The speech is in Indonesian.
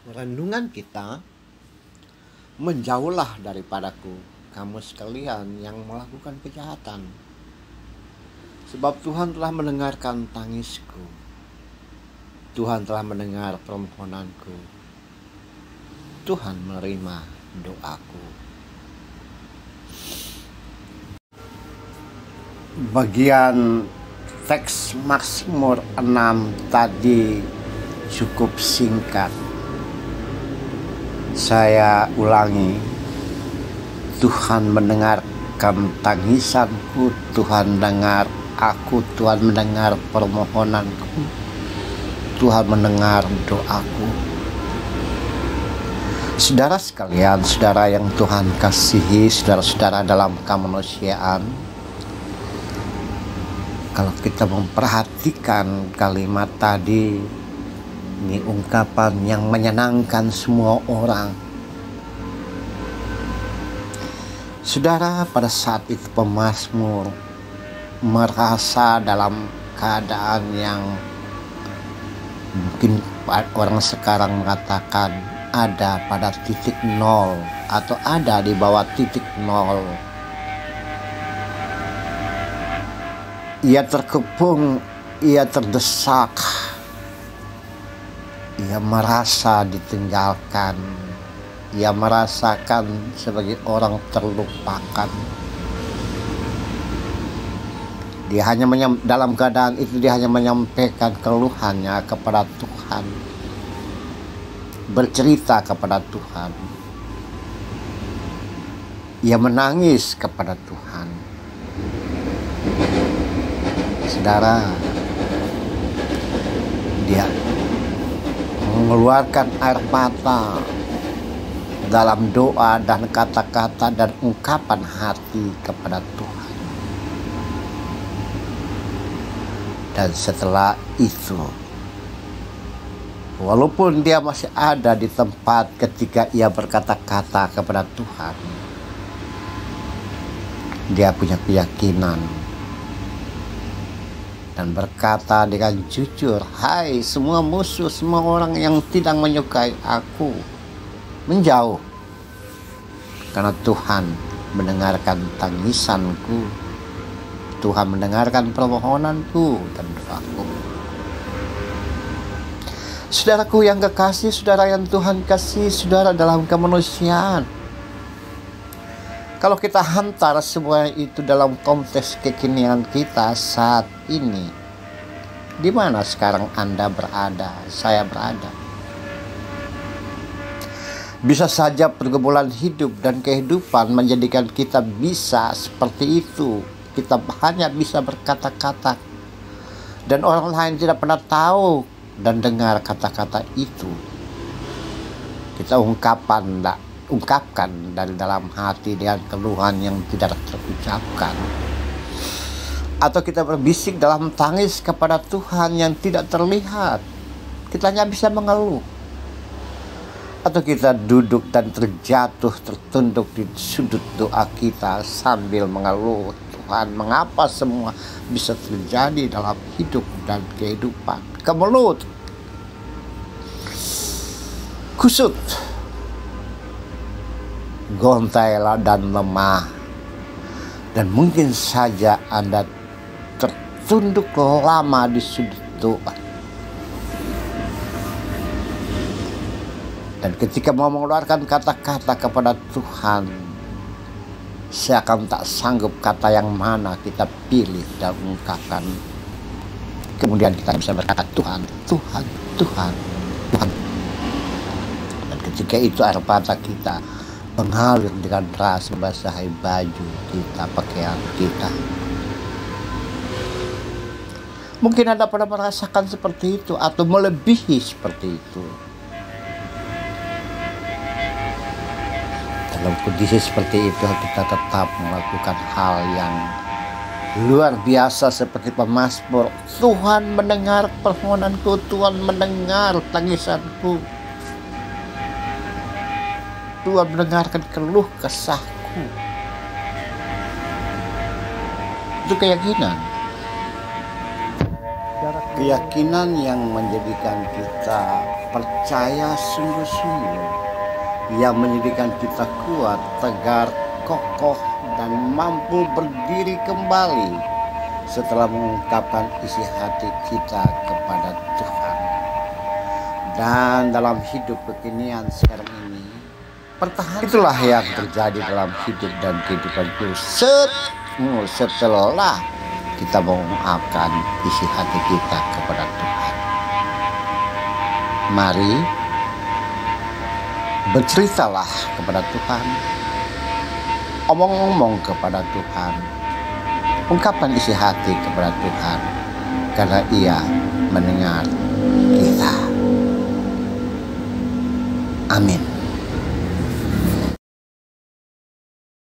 renungan kita, menjauhlah daripadaku kamu sekalian yang melakukan kejahatan, sebab Tuhan telah mendengarkan tangisku, Tuhan telah mendengar permohonanku, Tuhan menerima doaku. Bagian teks Mazmur 6 tadi cukup singkat. Saya ulangi, Tuhan mendengarkan tangisanku, Tuhan dengar aku, Tuhan mendengar permohonanku, Tuhan mendengar doaku. Saudara sekalian, saudara yang Tuhan kasihi, saudara-saudara dalam kemanusiaan, kalau kita memperhatikan kalimat tadi, ini ungkapan yang menyenangkan semua orang. Saudara, pada saat itu pemazmur merasa dalam keadaan yang mungkin orang sekarang mengatakan ada pada titik nol atau ada di bawah titik nol. Ia terkepung, ia terdesak, ia merasa ditinggalkan, ia merasakan sebagai orang terlupakan. Dia hanya dalam keadaan itu dia hanya menyampaikan keluhannya kepada Tuhan, bercerita kepada Tuhan. Ia menangis kepada Tuhan. Saudara, dia mengeluarkan air mata dalam doa dan kata-kata dan ungkapan hati kepada Tuhan. Dan setelah itu, walaupun dia masih ada di tempat ketika ia berkata-kata kepada Tuhan, dia punya keyakinan dan berkata dengan jujur, "Hai semua musuh, semua orang yang tidak menyukai aku, menjauh, karena Tuhan mendengarkan tangisanku, Tuhan mendengarkan permohonanku dan doaku." Saudaraku yang kekasih, saudara yang Tuhan kasih, saudara dalam kemanusiaan, kalau kita hantar semua itu dalam konteks kekinian kita saat ini, di mana sekarang Anda berada, saya berada? Bisa saja pergumulan hidup dan kehidupan menjadikan kita bisa seperti itu. Kita hanya bisa berkata-kata, dan orang lain tidak pernah tahu dan dengar kata-kata itu. Kita ungkapkan dari dalam hati dengan keluhan yang tidak terucapkan, atau kita berbisik dalam tangis kepada Tuhan yang tidak terlihat. Kita hanya bisa mengeluh, atau kita duduk dan tertunduk di sudut doa kita sambil mengeluh, "Tuhan, mengapa semua bisa terjadi dalam hidup dan kehidupan?" Kemelut, kusut, gontailah dan lemah, dan mungkin saja Anda tertunduk lama di sudut doa. Dan ketika mau mengeluarkan kata-kata kepada Tuhan, saya akan tak sanggup kata yang mana kita pilih dan ungkapkan. Kemudian kita bisa berkata, "Tuhan, Tuhan, Tuhan, Tuhan." Dan ketika itu air mata kita mengalir dengan deras membasahi baju kita, pakaian kita. Mungkin Anda pernah merasakan seperti itu atau melebihi seperti itu. Dalam kondisi seperti itu kita tetap melakukan hal yang luar biasa seperti pemazmur. Tuhan mendengar permohonanku, Tuhan mendengar tangisanku, Tuhan mendengarkan keluh kesahku. Itu keyakinan. Keyakinan yang menjadikan kita percaya sungguh-sungguh yang menjadikan kita kuat, tegar, kokoh, dan mampu berdiri kembali setelah mengungkapkan isi hati kita kepada Tuhan. Dan dalam hidup kekinian sekarang ini, itulah yang terjadi dalam hidup dan kehidupanku setelah kita mengungkapkan isi hati kita kepada Tuhan. Mari berceritalah kepada Tuhan, omong-omong kepada Tuhan, ungkapkan isi hati kepada Tuhan, karena Ia mendengar kita. Amin.